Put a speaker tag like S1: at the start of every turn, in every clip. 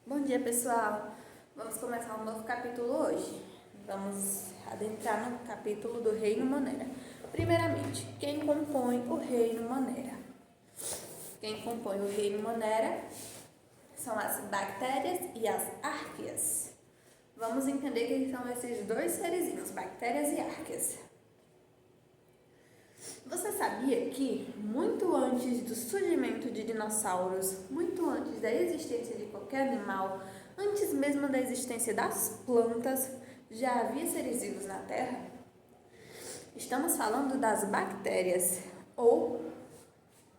S1: Bom dia, pessoal! Vamos começar um novo capítulo hoje. Vamos adentrar no capítulo do Reino Monera. Primeiramente, quem compõe o Reino Monera? Quem compõe o Reino Monera são as bactérias e as árqueas. Vamos entender quem são esses dois serizinhos, bactérias e árqueas. Você sabia que, muito antes do surgimento de dinossauros, muito antes da existência de qualquer animal, antes mesmo da existência das plantas, já havia seres vivos na Terra? Estamos falando das bactérias, ou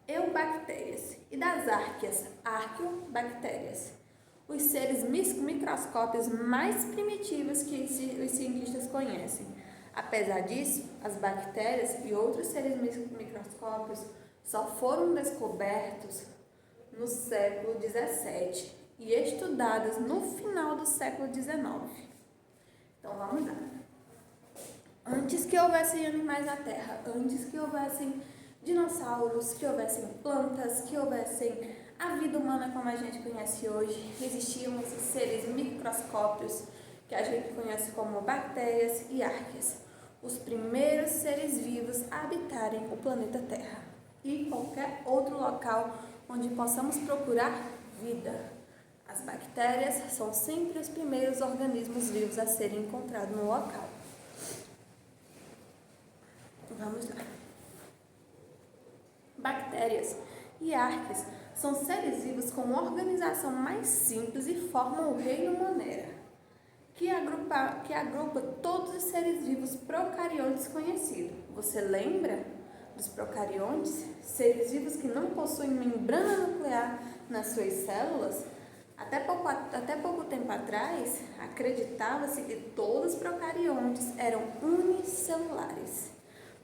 S1: eubactérias, e das árqueas, arqueobactérias, os seres microscópicos mais primitivos que os cientistas conhecem. Apesar disso, as bactérias e outros seres microscópicos só foram descobertos no século XVII e estudados no final do século XIX. Então vamos lá. Antes que houvessem animais na Terra, antes que houvessem dinossauros, que houvessem plantas, que houvessem a vida humana como a gente conhece hoje, existiam esses seres microscópicos que a gente conhece como bactérias e árqueas, os primeiros seres vivos a habitarem o planeta Terra e qualquer outro local onde possamos procurar vida. As bactérias são sempre os primeiros organismos vivos a serem encontrados no local. Vamos lá. Bactérias e árqueas são seres vivos com uma organização mais simples e formam o Reino Monera, que agrupa todos os seres vivos procariontes conhecidos. Você lembra dos procariontes? Seres vivos que não possuem membrana nuclear nas suas células? Até pouco tempo atrás, acreditava-se que todos os procariontes eram unicelulares.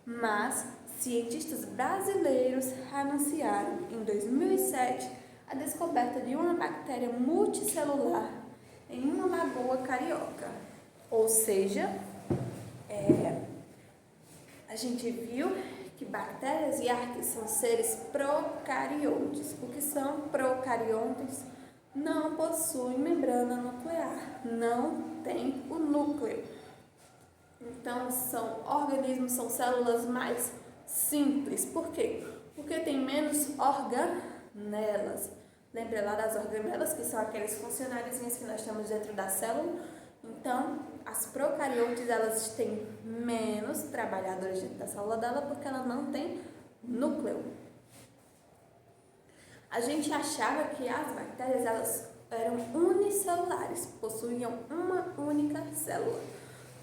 S1: Mas cientistas brasileiros anunciaram em 2007 a descoberta de uma bactéria multicelular em uma lagoa carioca. Ou seja, a gente viu que bactérias e árqueas são seres procariontes. O que são procariontes? Não possuem membrana nuclear, não tem o núcleo. Então, são organismos, são células mais simples. Por quê? Porque tem menos organelas. Lembra lá das organelas, que são aqueles funcionáriozinhos que nós temos dentro da célula? Então, as procariontes, elas têm menos trabalhadores dentro da célula dela porque ela não tem núcleo. A gente achava que as bactérias, elas eram unicelulares, possuíam uma única célula.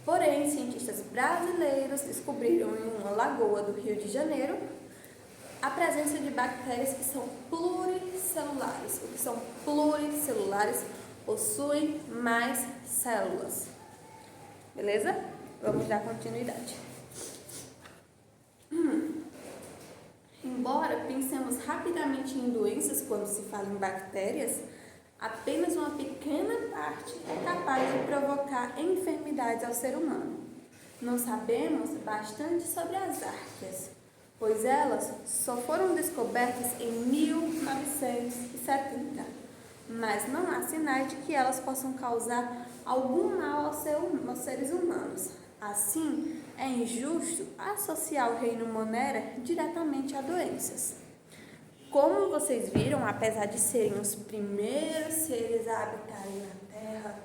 S1: Porém, cientistas brasileiros descobriram em uma lagoa do Rio de Janeiro a presença de bactérias que são pluricelulares. O que são pluricelulares? Possuem mais células. Beleza? Vamos dar continuidade. Embora pensemos rapidamente em doenças quando se fala em bactérias, apenas uma pequena parte é capaz de provocar enfermidades ao ser humano. Não sabemos bastante sobre as árqueas, pois elas só foram descobertas em 1970, mas não há sinais de que elas possam causar algum mal aos seres humanos. Assim, é injusto associar o Reino Monera diretamente a doenças. Como vocês viram, apesar de serem os primeiros seres a habitarem na Terra,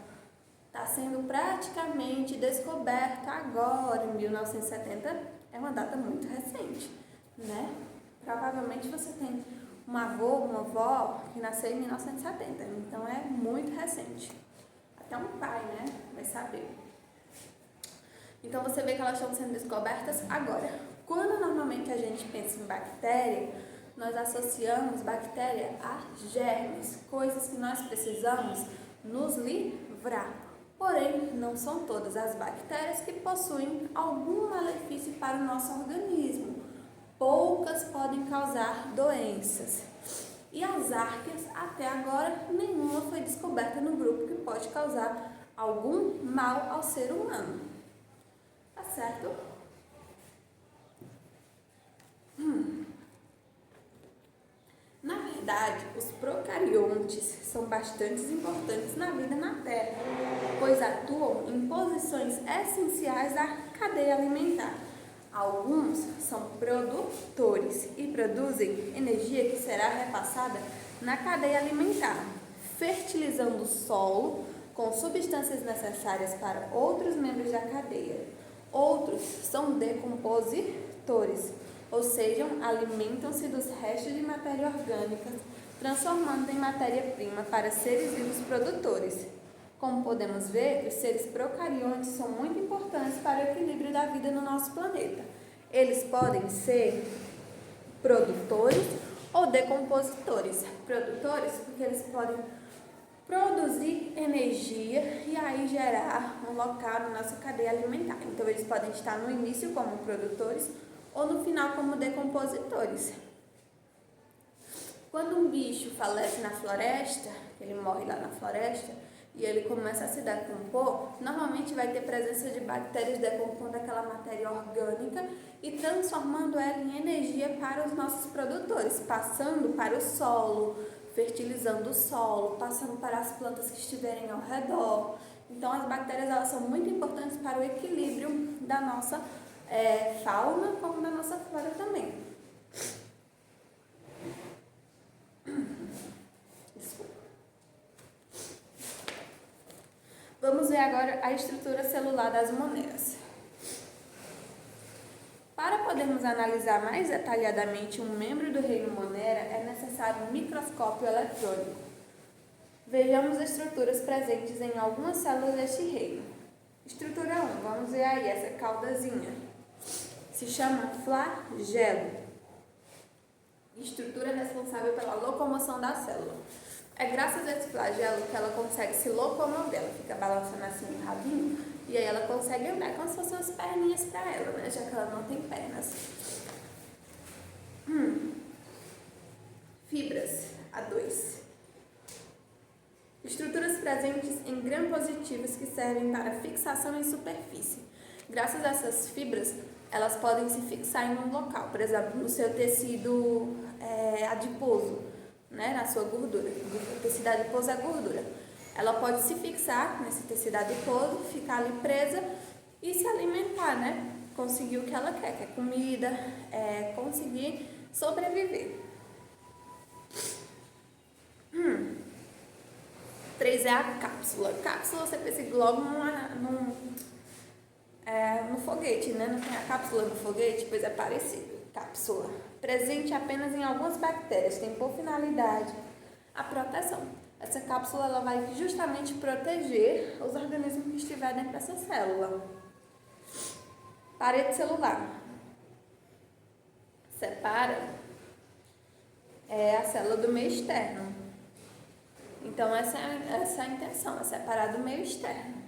S1: está sendo praticamente descoberto agora, em 1970, é uma data muito recente, né? Provavelmente você tem um avô, uma avó que nasceu em 1970, então é muito recente. Até um pai, né? Vai saber. Então você vê que elas estão sendo descobertas agora. Quando normalmente a gente pensa em bactéria, nós associamos bactéria a germes, coisas que nós precisamos nos livrar. Porém, não são todas as bactérias que possuem algum malefício para o nosso organismo. Poucas podem causar doenças. E as árqueas, até agora, nenhuma foi descoberta no grupo que pode causar algum mal ao ser humano. Tá certo? Na verdade, verdade, os procariontes são bastante importantes na vida na Terra, pois atuam em posições essenciais da cadeia alimentar. Alguns são produtores e produzem energia que será repassada na cadeia alimentar, fertilizando o solo com substâncias necessárias para outros membros da cadeia. Outros são decompositores, ou seja, alimentam-se dos restos de matéria orgânica, transformando em matéria-prima para seres vivos produtores. Como podemos ver, os seres procariontes são muito importantes para o equilíbrio da vida no nosso planeta. Eles podem ser produtores ou decompositores. Produtores porque eles podem produzir energia e aí gerar um local na nossa cadeia alimentar. Então, eles podem estar no início como produtores ou no final como decompositores. Quando um bicho falece na floresta, ele morre lá na floresta e ele começa a se decompor, normalmente vai ter presença de bactérias decompondo aquela matéria orgânica e transformando ela em energia para os nossos produtores, passando para o solo, fertilizando o solo, passando para as plantas que estiverem ao redor. Então, as bactérias elas são muito importantes para o equilíbrio da nossa fauna, como da nossa flora também. Desculpa. Vamos ver agora a estrutura celular das moneras. Para podermos analisar mais detalhadamente um membro do reino Monera, é necessário um microscópio eletrônico. Vejamos as estruturas presentes em algumas células deste reino. Estrutura 1, vamos ver aí essa caudazinha. Se chama flagelo. Estrutura responsável pela locomoção da célula. É graças a esse flagelo que ela consegue se locomover, ela fica balançando assim o rabinho e aí ela consegue andar como se fossem umas perninhas para ela, né? Já que ela não tem pernas. Fibras, A2. Estruturas presentes em gram-positivos que servem para fixação em superfície. Graças a essas fibras, elas podem se fixar em um local, por exemplo, no seu tecido adiposo, né, na sua gordura. O tecido adiposo é gordura. Ela pode se fixar nesse tecido adiposo, ficar ali presa e se alimentar, né? Conseguir o que ela quer, que é comida, conseguir sobreviver. 3 é a cápsula. Cápsula você pensa logo no foguete, né? Não tem a cápsula do foguete? Pois é parecido. Cápsula. Presente apenas em algumas bactérias, tem por finalidade a proteção. Essa cápsula ela vai justamente proteger os organismos que estiverem dentro dessa célula. Parede celular. Separa a célula do meio externo. Então, essa é a intenção, é separar do meio externo.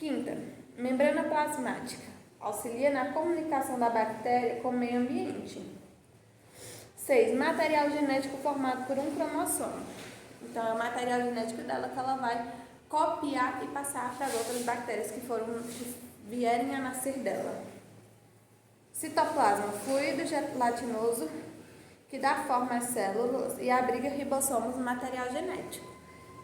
S1: 5ª, membrana plasmática. Auxilia na comunicação da bactéria com o meio ambiente. 6, material genético formado por um cromossomo. Então, é o material genético dela que ela vai copiar e passar para as outras bactérias que vierem a nascer dela. Citoplasma, fluido gelatinoso que dá forma às células e abriga ribossomos no material genético.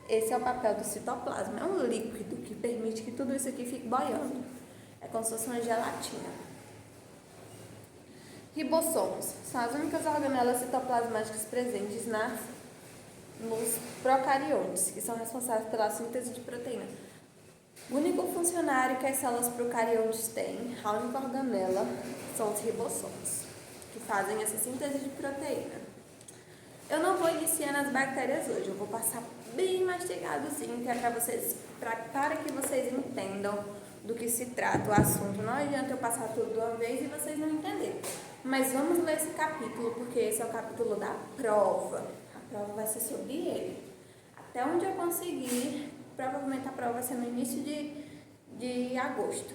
S1: Esse é o papel do citoplasma. É um líquido que permite que tudo isso aqui fique boiando. É como se fosse uma gelatina. Ribossomos são as únicas organelas citoplasmáticas presentes nos procariontes, que são responsáveis pela síntese de proteína. O único funcionário que as células procariontes têm, a única organela, são os ribossomos, que fazem essa síntese de proteína. Eu não vou iniciar nas bactérias hoje, eu vou passar bem mastigadozinho, que é para que vocês entendam do que se trata o assunto. Não adianta eu passar tudo de uma vez e vocês não entenderem. Mas vamos ler esse capítulo, porque esse é o capítulo da prova. A prova vai ser sobre ele. Até onde eu conseguir, provavelmente a prova vai ser no início de agosto.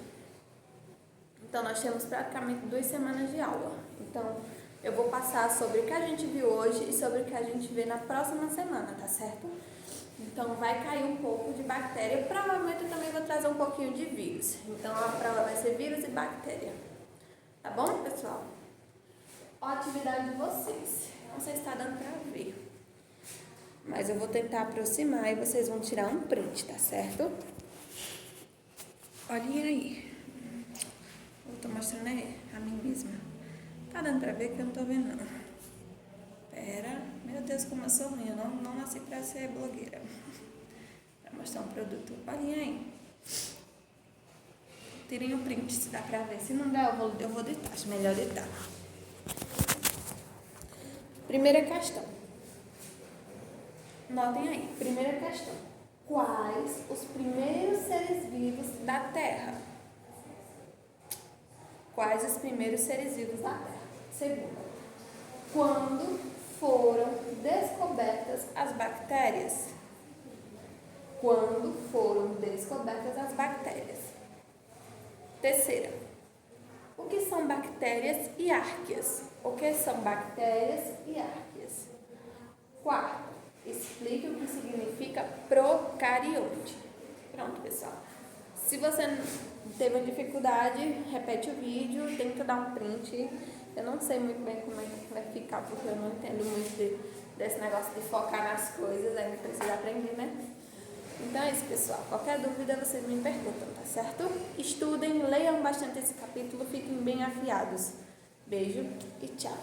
S1: Então, nós temos praticamente 2 semanas de aula. Então, eu vou passar sobre o que a gente viu hoje e sobre o que a gente vê na próxima semana, tá certo? Então, vai cair um pouco de bactéria. Provavelmente eu também vou trazer um pouquinho de vírus. Então, a prova vai ser vírus e bactéria. Tá bom, pessoal? Ó, a atividade de vocês. Não sei se está dando para ver. Mas eu vou tentar aproximar e vocês vão tirar um print, tá certo? Olhem aí. Eu tô mostrando a mim mesma. Tá dando pra ver que eu não tô vendo, não. Pera. Meu Deus, como eu sou ruim. Eu não nasci pra ser blogueira. Pra mostrar um produto. Olhem aí. Tirem um print se dá pra ver. Se não der, eu vou ditar. Acho melhor ditar. Primeira questão. Notem aí. Primeira questão. Quais os primeiros seres vivos da Terra? Quais os primeiros seres vivos da Terra? Segunda. Quando foram descobertas as bactérias? Quando foram descobertas as bactérias? Terceira. O que são bactérias e árqueas? O que são bactérias e árqueas? Quarto. Explique o que significa procarionte. Pronto, pessoal. Se você teve uma dificuldade, repete o vídeo, tenta dar um print. Eu não sei muito bem como é que vai ficar, porque eu não entendo muito desse negócio de focar nas coisas, ainda precisa aprender, né? Então é isso, pessoal. Qualquer dúvida, vocês me perguntam, tá certo? Estudem, leiam bastante esse capítulo, fiquem bem afiados. Beijo e tchau!